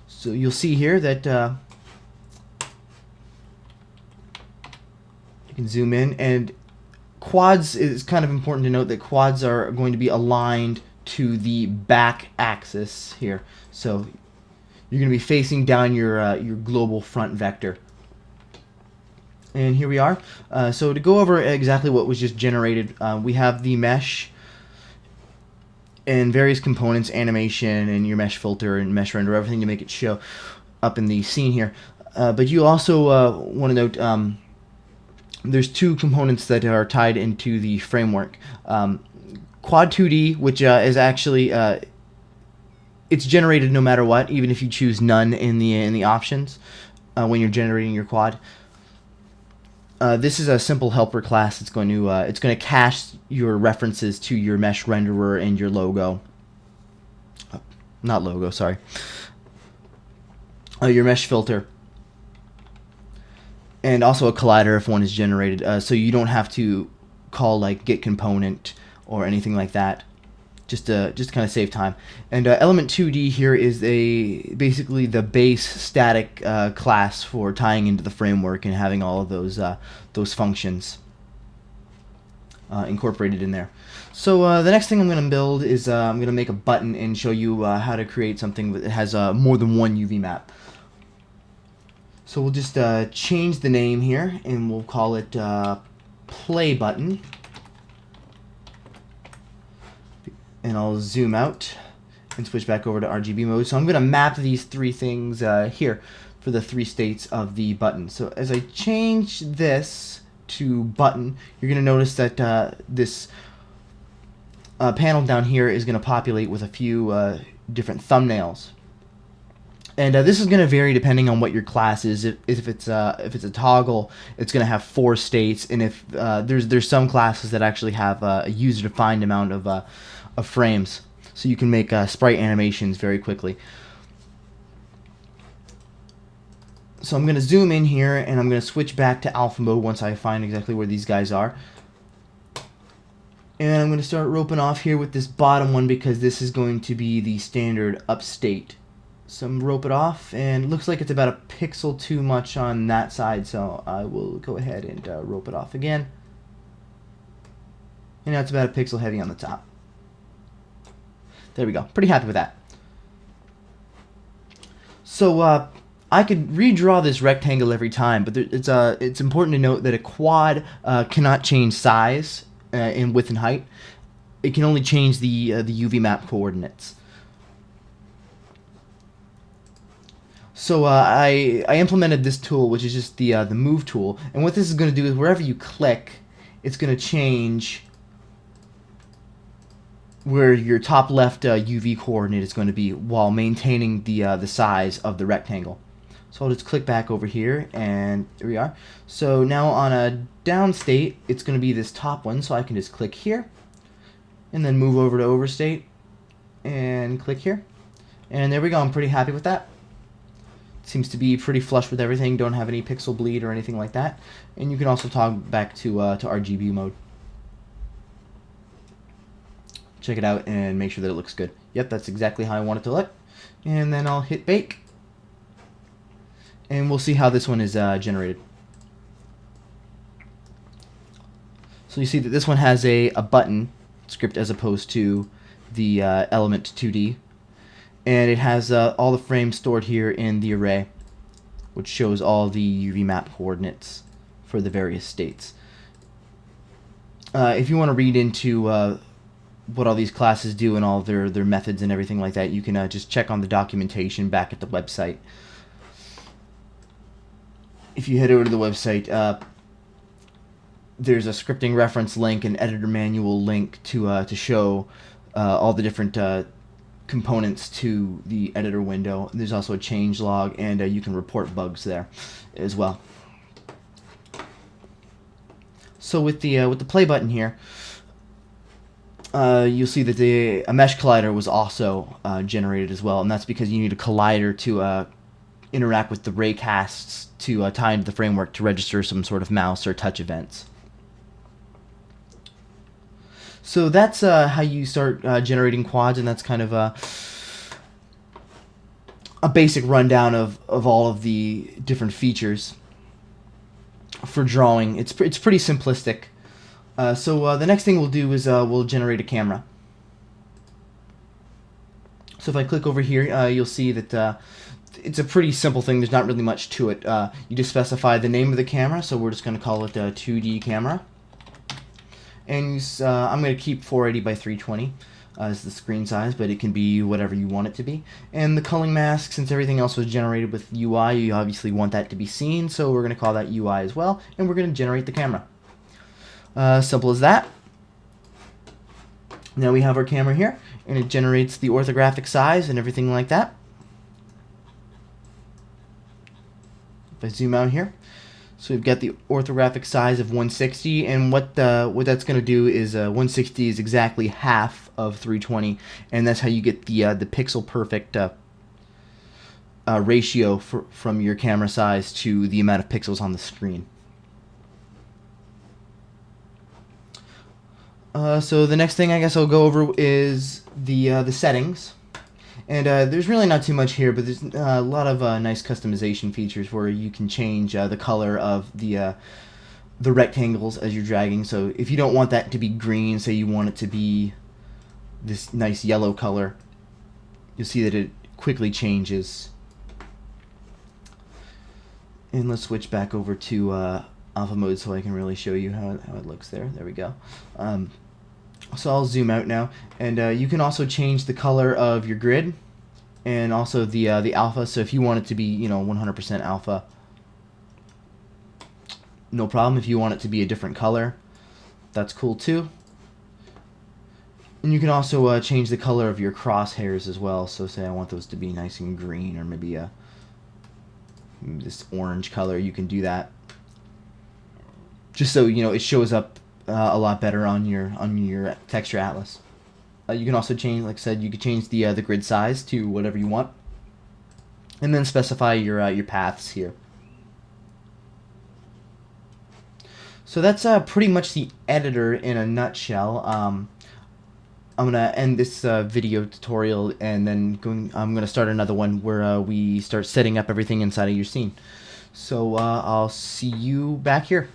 So you'll see here that you can zoom in, and quads is kind of important to note that quads are going to be aligned to the back axis here. So you're going to be facing down your global front vector. And here we are. So to go over exactly what was just generated, we have the mesh and various components, animation, and your mesh filter and mesh render, everything to make it show up in the scene here. But you also want to note there's two components that are tied into the framework. Quad 2D, which is actually it's generated no matter what, even if you choose none in the options when you're generating your quad. This is a simple helper class. It's going to cache your references to your mesh renderer and your logo. Not logo, sorry. Your mesh filter. And also a collider if one is generated, so you don't have to call like get component or anything like that. Just to kind of save time. And element 2D here is basically the base static class for tying into the framework and having all of those functions incorporated in there. So the next thing I'm going to build is I'm going to make a button and show you how to create something that has more than one UV map. So we'll just change the name here and we'll call it play button. And I'll zoom out and switch back over to RGB mode. So I'm going to map these three things here for the three states of the button. So as I change this to button, you're going to notice that this panel down here is going to populate with a few different thumbnails. And this is going to vary depending on what your class is. If it's a toggle, it's going to have 4 states, and if there's some classes that actually have a user-defined amount of frames, so you can make sprite animations very quickly. So I'm going to zoom in here, and I'm going to switch back to alpha mode once I find exactly where these guys are. And I'm going to start roping off here with this bottom one because this is going to be the standard upstate. So I'm rope it off, and it looks like it's about a pixel too much on that side, so I will go ahead and rope it off again. And now it's about a pixel heavy on the top. There we go. Pretty happy with that. So I could redraw this rectangle every time, but it's important to note that a quad cannot change size in width and height. It can only change the UV map coordinates. So I implemented this tool, which is just the move tool, and what this is going to do is wherever you click, it's going to change where your top left UV coordinate is going to be while maintaining the size of the rectangle. So I'll just click back over here, and there we are. So now on a down state, it's going to be this top one, so I can just click here, and then move over to overstate, and click here. And there we go. I'm pretty happy with that. Seems to be pretty flush with everything, don't have any pixel bleed or anything like that. And you can also toggle back to RGB mode. Check it out and make sure that it looks good. Yep, that's exactly how I want it to look. And then I'll hit bake. And we'll see how this one is generated. So you see that this one has a button script as opposed to the element 2D. And it has all the frames stored here in the array, which shows all the UV map coordinates for the various states. If you want to read into what all these classes do and all their methods and everything like that, you can just check on the documentation back at the website. If you head over to the website, there's a scripting reference link and editor manual link to show all the different components to the editor window. There's also a change log, and you can report bugs there as well. So with the play button here, you'll see that a mesh collider was also generated as well, and that's because you need a collider to interact with the raycasts to tie into the framework to register some sort of mouse or touch events. So that's how you start generating quads, and that's kind of a basic rundown of all of the different features for drawing. It's pretty simplistic. So the next thing we'll do is we'll generate a camera. So if I click over here, you'll see that it's a pretty simple thing. There's not really much to it. You just specify the name of the camera, so we're just going to call it a 2D camera. And I'm going to keep 480 by 320 as the screen size, but it can be whatever you want it to be. And the culling mask, since everything else was generated with UI, you obviously want that to be seen, so we're going to call that UI as well, and we're going to generate the camera. Simple as that. Now we have our camera here, and it generates the orthographic size and everything like that. If I zoom out here, so we've got the orthographic size of 160, and what that's going to do is 160 is exactly half of 320, and that's how you get the pixel perfect ratio from your camera size to the amount of pixels on the screen. So the next thing I guess I'll go over is the settings. And there's really not too much here, but there's a lot of nice customization features where you can change the color of the rectangles as you're dragging. So if you don't want that to be green, say you want it to be this nice yellow color, you'll see that it quickly changes. And let's switch back over to alpha mode so I can really show you how it looks there. There we go. So I'll zoom out now, and you can also change the color of your grid and also the alpha. So if you want it to be 100% alpha, no problem. If you want it to be a different color, that's cool too. And you can also change the color of your crosshairs as well. So say I want those to be nice and green, or maybe this orange color. You can do that, just so it shows up a lot better on your texture atlas. You can also change, like I said, you can change the grid size to whatever you want, and then specify your paths here. So that's pretty much the editor in a nutshell. I'm gonna end this video tutorial, and then I'm gonna start another one where we start setting up everything inside of your scene. So I'll see you back here.